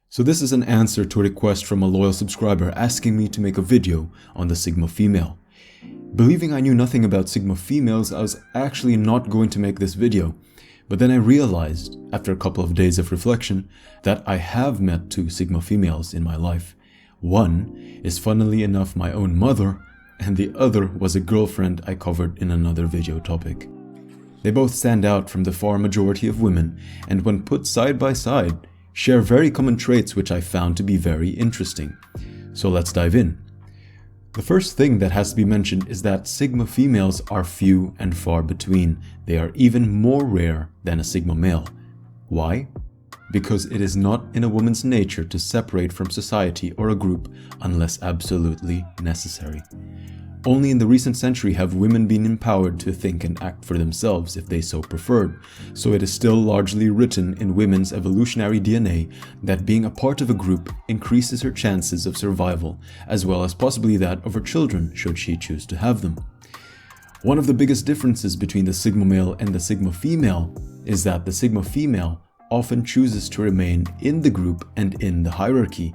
So this is an answer to a request from a loyal subscriber asking me to make a video on the Sigma female. Believing I knew nothing about Sigma females, I was actually not going to make this video. But then I realized, after a couple of days of reflection, that I have met two Sigma females in my life. One is funnily enough my own mother, and the other was a girlfriend I covered in another video topic. They both stand out from the far majority of women, and when put side by side, share very common traits which I found to be very interesting. So let's dive in. The first thing that has to be mentioned is that Sigma females are few and far between. They are even more rare than a Sigma male. Why? Because it is not in a woman's nature to separate from society or a group unless absolutely necessary. Only in the recent century have women been empowered to think and act for themselves if they so preferred, so it is still largely written in women's evolutionary DNA that being a part of a group increases her chances of survival, as well as possibly that of her children should she choose to have them. One of the biggest differences between the Sigma male and the Sigma female is that the Sigma female often chooses to remain in the group and in the hierarchy.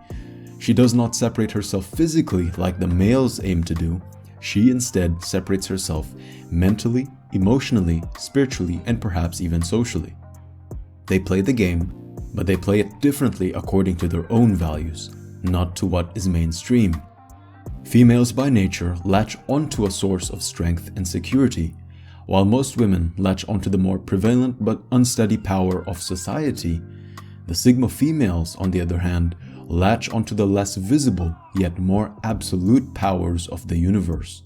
She does not separate herself physically like the males aim to do. She instead separates herself mentally, emotionally, spiritually, and perhaps even socially. They play the game, but they play it differently according to their own values, not to what is mainstream. Females by nature latch onto a source of strength and security, while most women latch onto the more prevalent but unsteady power of society. The Sigma females, on the other hand, latch onto the less visible yet more absolute powers of the universe.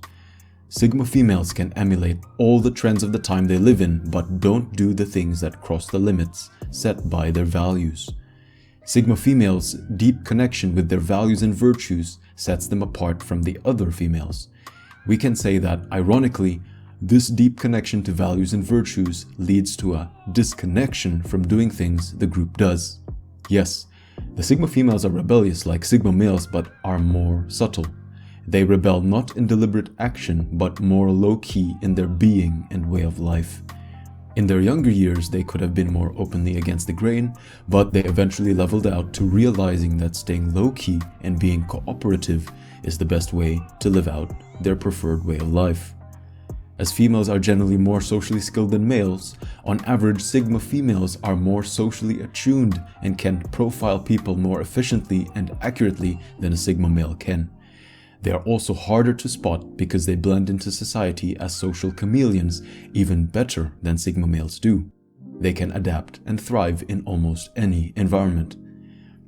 Sigma females can emulate all the trends of the time they live in, but don't do the things that cross the limits set by their values. Sigma females' deep connection with their values and virtues sets them apart from the other females. We can say that, ironically, this deep connection to values and virtues leads to a disconnection from doing things the group does. Yes, the Sigma females are rebellious like Sigma males, but are more subtle. They rebel not in deliberate action, but more low-key in their being and way of life. In their younger years, they could have been more openly against the grain, but they eventually leveled out to realizing that staying low-key and being cooperative is the best way to live out their preferred way of life. As females are generally more socially skilled than males, on average Sigma females are more socially attuned and can profile people more efficiently and accurately than a Sigma male can. They are also harder to spot because they blend into society as social chameleons even better than Sigma males do. They can adapt and thrive in almost any environment.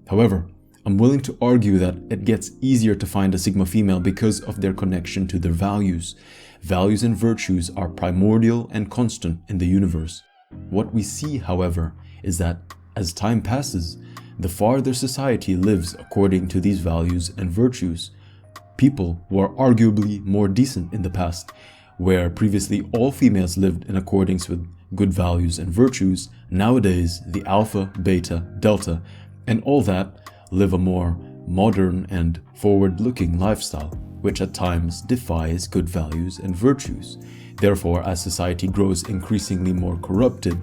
However, I'm willing to argue that it gets easier to find a Sigma female because of their connection to their values. Values and virtues are primordial and constant in the universe. What we see, however, is that as time passes, the farther society lives according to these values and virtues. People were arguably more decent in the past, where previously all females lived in accordance with good values and virtues. Nowadays, the alpha, beta, delta, and all that live a more modern and forward-looking lifestyle, which at times defies good values and virtues. Therefore, as society grows increasingly more corrupted,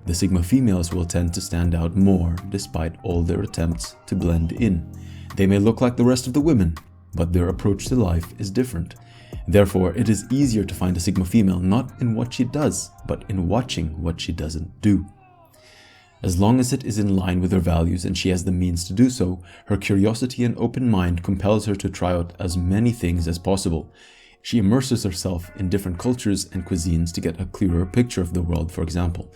the Sigma females will tend to stand out more despite all their attempts to blend in. They may look like the rest of the women, but their approach to life is different. Therefore, it is easier to find a Sigma female not in what she does, but in watching what she doesn't do. As long as it is in line with her values and she has the means to do so, her curiosity and open mind compels her to try out as many things as possible. She immerses herself in different cultures and cuisines to get a clearer picture of the world, for example.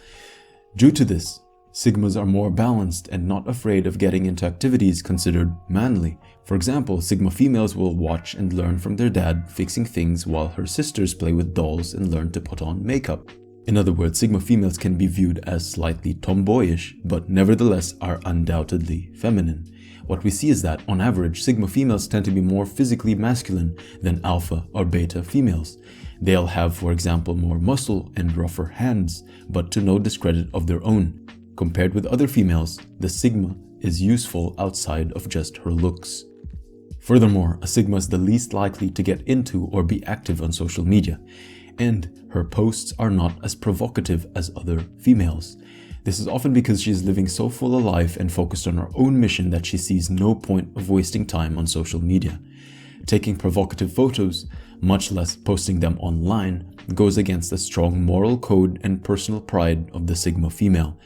Due to this, Sigmas are more balanced and not afraid of getting into activities considered manly. For example, Sigma females will watch and learn from their dad fixing things while her sisters play with dolls and learn to put on makeup. In other words, Sigma females can be viewed as slightly tomboyish, but nevertheless are undoubtedly feminine. What we see is that, on average, Sigma females tend to be more physically masculine than alpha or beta females. They'll have, for example, more muscle and rougher hands, but to no discredit of their own. Compared with other females, the Sigma is useful outside of just her looks. Furthermore, a Sigma is the least likely to get into or be active on social media, and her posts are not as provocative as other females. This is often because she is living so full of life and focused on her own mission that she sees no point of wasting time on social media. Taking provocative photos, much less posting them online, goes against the strong moral code and personal pride of the Sigma female.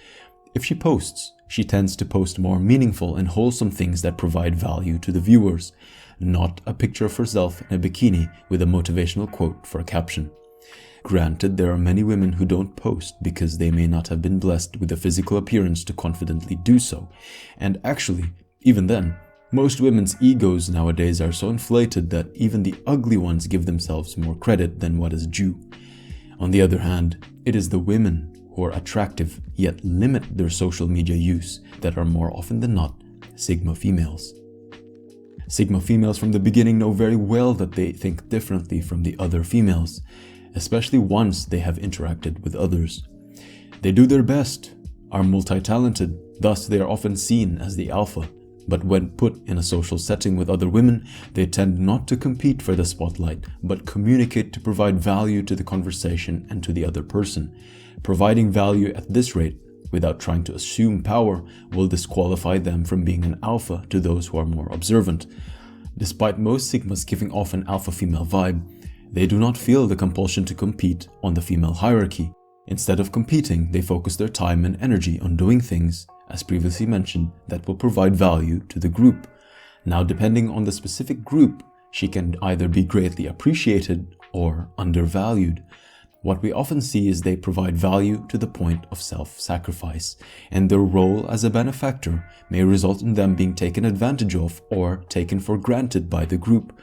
If she posts, she tends to post more meaningful and wholesome things that provide value to the viewers, not a picture of herself in a bikini with a motivational quote for a caption. Granted, there are many women who don't post because they may not have been blessed with a physical appearance to confidently do so. And actually, even then, most women's egos nowadays are so inflated that even the ugly ones give themselves more credit than what is due. On the other hand, it is the women who are attractive yet limit their social media use that are more often than not Sigma females. Sigma females from the beginning know very well that they think differently from the other females, especially once they have interacted with others. They do their best, are multi-talented, thus they are often seen as the alpha. But when put in a social setting with other women, they tend not to compete for the spotlight, but communicate to provide value to the conversation and to the other person. Providing value at this rate, without trying to assume power, will disqualify them from being an alpha to those who are more observant. Despite most Sigmas giving off an alpha female vibe, they do not feel the compulsion to compete on the female hierarchy. Instead of competing, they focus their time and energy on doing things, as previously mentioned, that will provide value to the group. Now, depending on the specific group, she can either be greatly appreciated or undervalued. What we often see is they provide value to the point of self-sacrifice, and their role as a benefactor may result in them being taken advantage of or taken for granted by the group.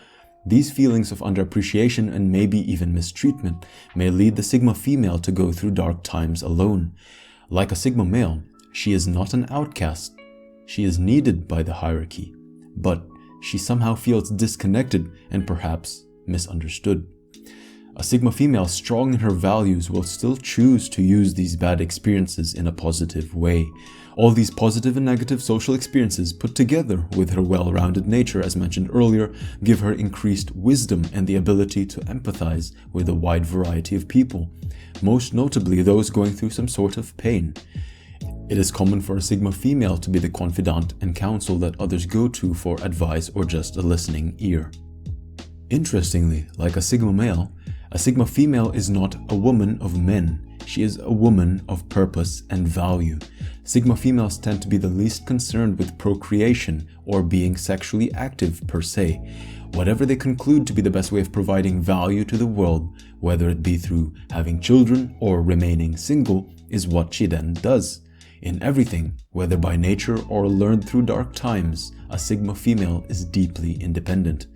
These feelings of underappreciation and maybe even mistreatment may lead the Sigma female to go through dark times alone. Like a Sigma male, she is not an outcast. She is needed by the hierarchy, but she somehow feels disconnected and perhaps misunderstood. A Sigma female strong in her values will still choose to use these bad experiences in a positive way. All these positive and negative social experiences put together with her well-rounded nature, as mentioned earlier, give her increased wisdom and the ability to empathize with a wide variety of people, most notably those going through some sort of pain. It is common for a Sigma female to be the confidant and counsel that others go to for advice or just a listening ear. Interestingly, like a Sigma male, a Sigma female is not a woman of men. She is a woman of purpose and value. Sigma females tend to be the least concerned with procreation or being sexually active per se. Whatever they conclude to be the best way of providing value to the world, whether it be through having children or remaining single, is what she then does. In everything, whether by nature or learned through dark times, a Sigma female is deeply independent.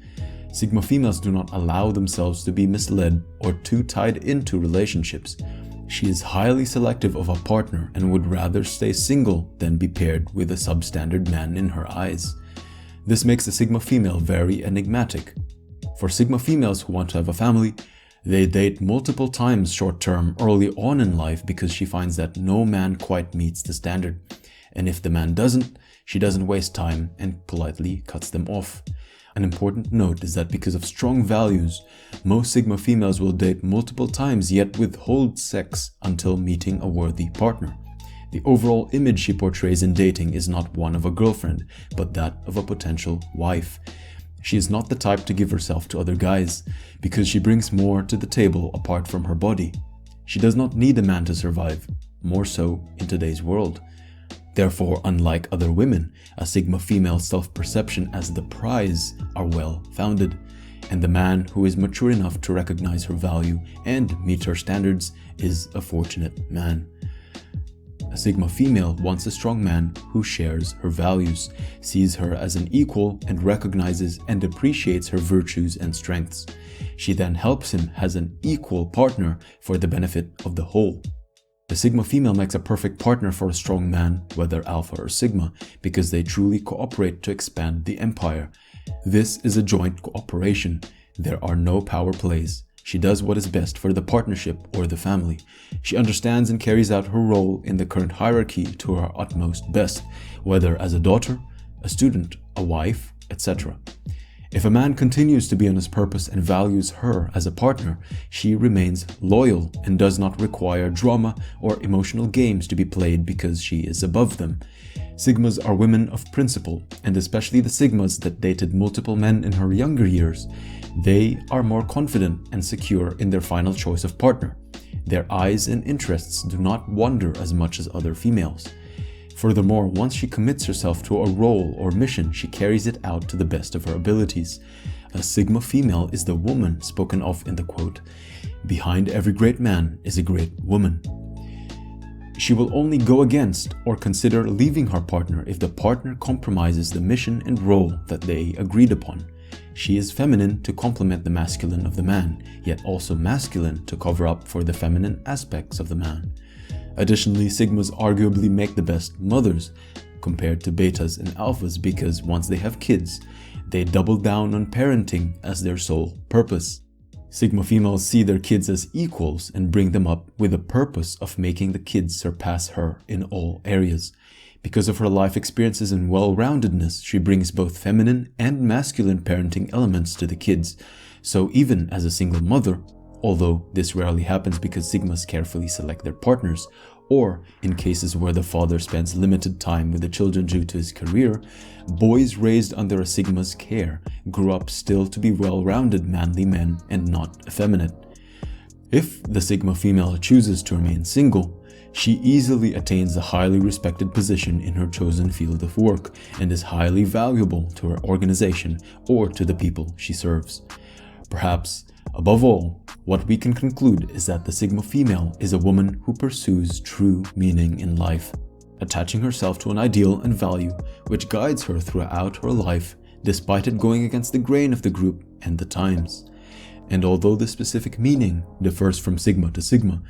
Sigma females do not allow themselves to be misled or too tied into relationships. She is highly selective of a partner and would rather stay single than be paired with a substandard man in her eyes. This makes the Sigma female very enigmatic. For Sigma females who want to have a family, they date multiple times short-term early on in life because she finds that no man quite meets the standard. And if the man doesn't, she doesn't waste time and politely cuts them off. An important note is that because of strong values, most Sigma females will date multiple times yet withhold sex until meeting a worthy partner. The overall image she portrays in dating is not one of a girlfriend, but that of a potential wife. She is not the type to give herself to other guys, because she brings more to the table apart from her body. She does not need a man to survive, more so in today's world. Therefore, unlike other women, a Sigma female's self-perception as the prize are well-founded, and the man who is mature enough to recognize her value and meet her standards is a fortunate man. A Sigma female wants a strong man who shares her values, sees her as an equal, and recognizes and appreciates her virtues and strengths. She then helps him as an equal partner for the benefit of the whole. The Sigma female makes a perfect partner for a strong man, whether Alpha or Sigma, because they truly cooperate to expand the empire. This is a joint cooperation. There are no power plays. She does what is best for the partnership or the family. She understands and carries out her role in the current hierarchy to her utmost best, whether as a daughter, a student, a wife, etc. If a man continues to be on his purpose and values her as a partner, she remains loyal and does not require drama or emotional games to be played because she is above them. Sigmas are women of principle, and especially the Sigmas that dated multiple men in her younger years. They are more confident and secure in their final choice of partner. Their eyes and interests do not wander as much as other females. Furthermore, once she commits herself to a role or mission, she carries it out to the best of her abilities. A Sigma female is the woman spoken of in the quote, "Behind every great man is a great woman." She will only go against or consider leaving her partner if the partner compromises the mission and role that they agreed upon. She is feminine to complement the masculine of the man, yet also masculine to cover up for the feminine aspects of the man. Additionally, Sigmas arguably make the best mothers compared to betas and alphas because once they have kids, they double down on parenting as their sole purpose. Sigma females see their kids as equals and bring them up with the purpose of making the kids surpass her in all areas. Because of her life experiences and well-roundedness, she brings both feminine and masculine parenting elements to the kids. So even as a single mother, although this rarely happens because Sigmas carefully select their partners, or in cases where the father spends limited time with the children due to his career, boys raised under a Sigma's care grew up still to be well-rounded manly men and not effeminate. If the Sigma female chooses to remain single, she easily attains a highly respected position in her chosen field of work and is highly valuable to her organization or to the people she serves. Perhaps, above all, what we can conclude is that the Sigma female is a woman who pursues true meaning in life, attaching herself to an ideal and value which guides her throughout her life despite it going against the grain of the group and the times. And although the specific meaning differs from Sigma to Sigma,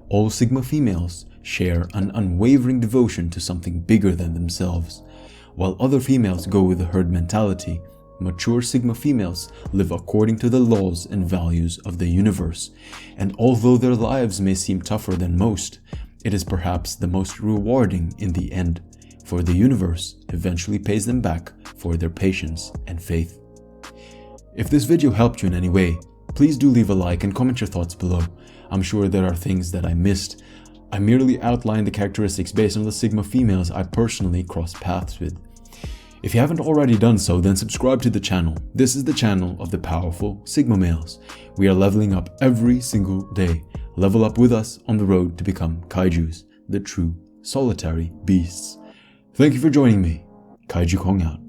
all Sigma females share an unwavering devotion to something bigger than themselves. While other females go with the herd mentality, mature Sigma females live according to the laws and values of the universe. And although their lives may seem tougher than most, it is perhaps the most rewarding in the end, for the universe eventually pays them back for their patience and faith. If this video helped you in any way, please do leave a like and comment your thoughts below. I'm sure there are things that I missed. I merely outlined the characteristics based on the Sigma females I personally crossed paths with. If you haven't already done so, then subscribe to the channel. This is the channel of the powerful Sigma males. We are leveling up every single day. Level up with us on the road to become Kaijus, the true solitary beasts. Thank you for joining me. Kaiju Kong out.